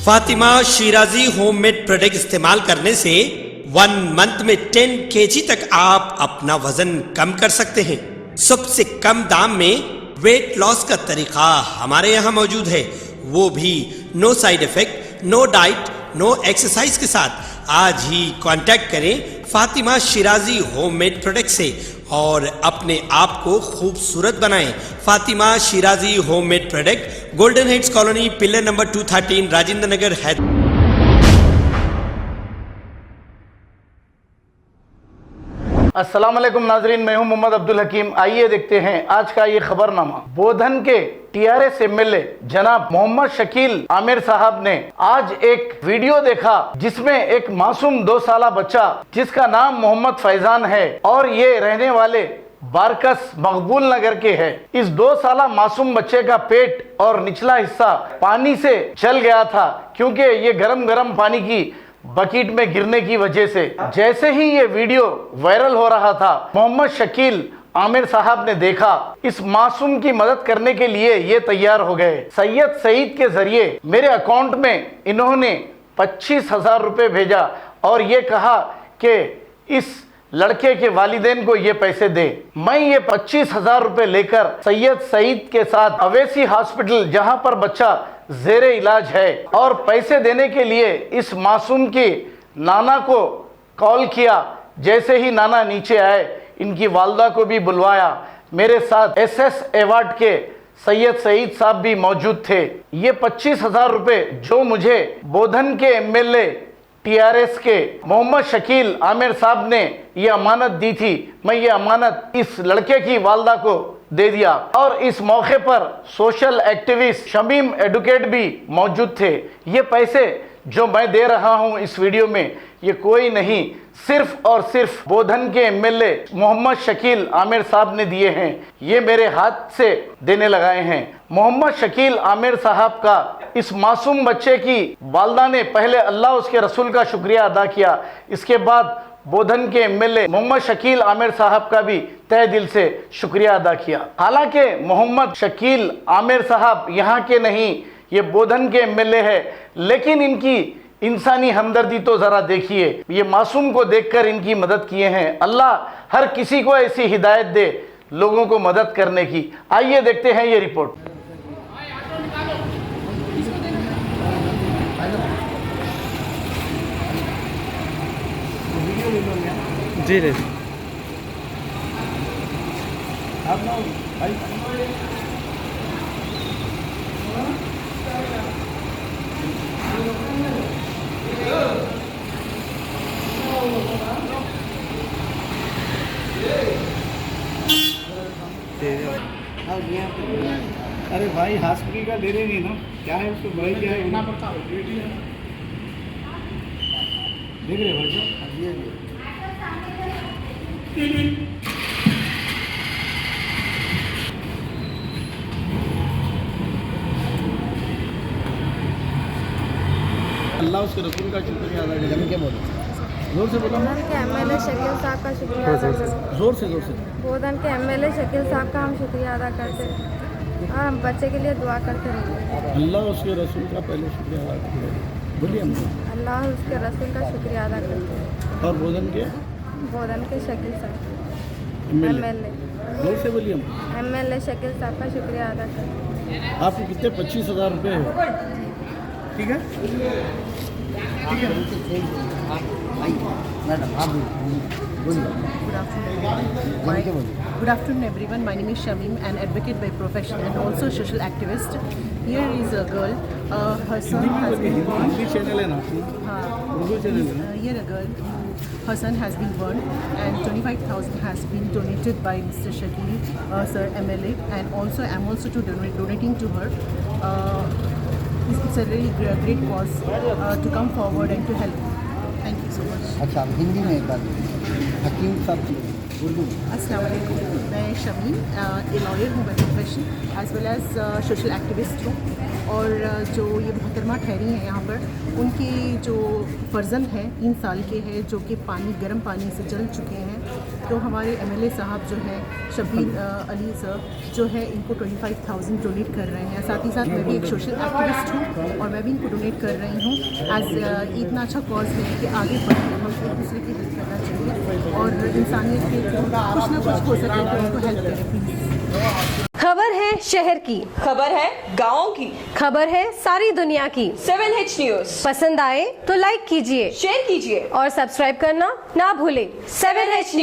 Fatima Shirazi homemade product इस्तेमाल करने से 1 मंथ में 10 kg तक आप अपना वजन कम कर सकते हैं। सबसे कम दाम में वेट लॉस का तरीका हमारे यहाँ मौजूद है, वो भी no side effect, no diet, no exercise के साथ। आज ही कांटेक्ट करें फातिमा शिराजी होममेड प्रोडक्ट से और अपने आप को खूबसूरत बनाएं। Fatima Shirazi homemade product, golden heads colony, pillar number 213, Rajendra Nagar, Hyderabad. अस्सलाम वालेकुम नाजरीन, मैं हूं मोहम्मद अब्दुल हकीम। आइए देखते हैं आज का ये खबरनामा। बोधन के टीआरएस एमएलए जनाब मोहम्मद शकील आमिर साहब ने आज एक वीडियो देखा जिसमें एक मासूम 2 साला बच्चा जिसका नाम मोहम्मद फैजान है और ये रहने वाले बारकस मकबूल नगर के है। इस 2 साला मासूम बच्चे का पेट और निचला हिस्सा पानी से जल गया था क्योंकि ये गरम गरम पानी की बकेट में गिरने की वजह से। जैसे ही ये वीडियो वायरल हो रहा था, मोहम्मद शकील आमिर साहब ने देखा, इस मासूम की मदद करने के लिए ये तैयार हो गए। सैयद सईद के जरिए मेरे अकाउंट में इन्होंने 25,000 रुपए भेजा और ये कहा कि इस लड़के के वालिदैन को ये पैसे दे। मैं ये 25,000 रुपए लेकर सैयद सईद के साथ अवैसी हॉस्पिटल, जहां पर बच्चा जेरे इलाज है, और पैसे देने के लिए इस मासूम के नाना को कॉल किया। जैसे ही नाना नीचे आए, इनकी वालदा को भी बुलवाया। मेरे साथ एसएस अवार्ड के सैयद सईद साहब भी मौजूद थे। ये 25,000 रुपए जो मुझे बोधन के एमएलए टीआरएस के मोहम्मद शकील आमिर साहब ने ये अमानत दी थी, मैं ये अमानत इस लड़के की वालदा को दे दिया। और इस मौके पर सोशल एक्टिविस्ट शमीम एडवोकेट भी मौजूद थे। ये पैसे जो मैं दे रहा हूं इस वीडियो में, ये कोई नहीं, सिर्फ और सिर्फ बोधन के एमएलए मोहम्मद शकील आमिर साहब ने दिए हैं। ये मेरे हाथ से देने लगाए हैं। मोहम्मद शकील आमिर साहब का इस मासूम बच्चे की वालदा ने पहले अल्लाह उसके रसूल का शुक्रिया अदा किया, इसके बाद बोधन के एमएलए मोहम्मद शकील आमिर साहब का भी तहे दिल से शुक्रिया अदा किया। हालांकि मोहम्मद शकील आमिर साहब यहाँ के नहीं, ये बोधन के एमएलए है, लेकिन इनकी इंसानी हमदर्दी तो ज़रा देखिए। ये मासूम को देखकर इनकी मदद किए हैं। अल्लाह हर किसी को ऐसी हिदायत दे लोगों को मदद करने की। आइए देखते हैं ये रिपोर्ट। जी रे अरे भाई हॉस्पिटल का दे रहे नहीं ना, क्या है उसको भाई, क्या है ना पड़ता देख रहे भाई साहब। अल्लाह उसके रसूल का शुक्रिया अदा करें। क्या बोलो, जोर से बोलो। बोधन के एमएलए शकील साहब का शुक्रिया अदा करते। जोर से बोधन के एमएलए शकील साहब का हम शुक्रिया अदा करते और हम बच्चे के लिए दुआ करते रहेंगे। अल्लाह उसके रसूल का पहले शुक्रिया अदा करें। बोलिए हम। अल्लाह उसके रसूल का शुक्रिया अदा करते। और बोधन के शकील साहब एमएलए जोर से बोलिए हम। एमएलए शकील साहब का शुक्रिया अदा करते। आपको कितने 25,000 रुपये है? ठीक है, ठीक है मैडम आप बोलिए। Good afternoon everyone. My name is Shamim, an advocate by profession and also social activist. Here is a girl, her son has been burned. Hindi channel है ना, उर्दू चैनल है ना? Here a girl, her son has been burned and 25,000 has been donated by Mr. Shakil, sir MLA, and also I'm also donating to her. It's a really great cause to come forward and to help. Thank you so much. अच्छा, हिंदी में एक बार हकीम साहब की उर्दू। अस्सलाम वालेकुम, मैं Shamim, a lawyer हूँ by profession as well as social activist हूँ। और जो ये मोहतरमा ठहरी हैं यहाँ पर, उनके जो फर्जंद हैं 3 साल के हैं जो कि गर्म पानी से जल चुके हैं, तो हमारे MLA साहब जो है शब्बीर अली सर जो है इनको 25,000 डोनेट कर रहे हैं। साथ ही साथ मैं भी एक सोशल एक्टिविस्ट हूँ और मैं भी इनको डोनेट कर रही हूँ एज इतना अच्छा कॉज है कि आगे बढ़कर हम एक दूसरे की हेल्प करना चाहिए और इंसानियत के थ्रू कुछ ना कुछ हो सके तो उनको हेल्प करें प्लीज़। खबर है शहर की, खबर है गाँव की, खबर है सारी दुनिया की। 7H न्यूज़ पसंद आए तो लाइक कीजिए, शेयर कीजिए और सब्सक्राइब करना ना भूलें। 7H news.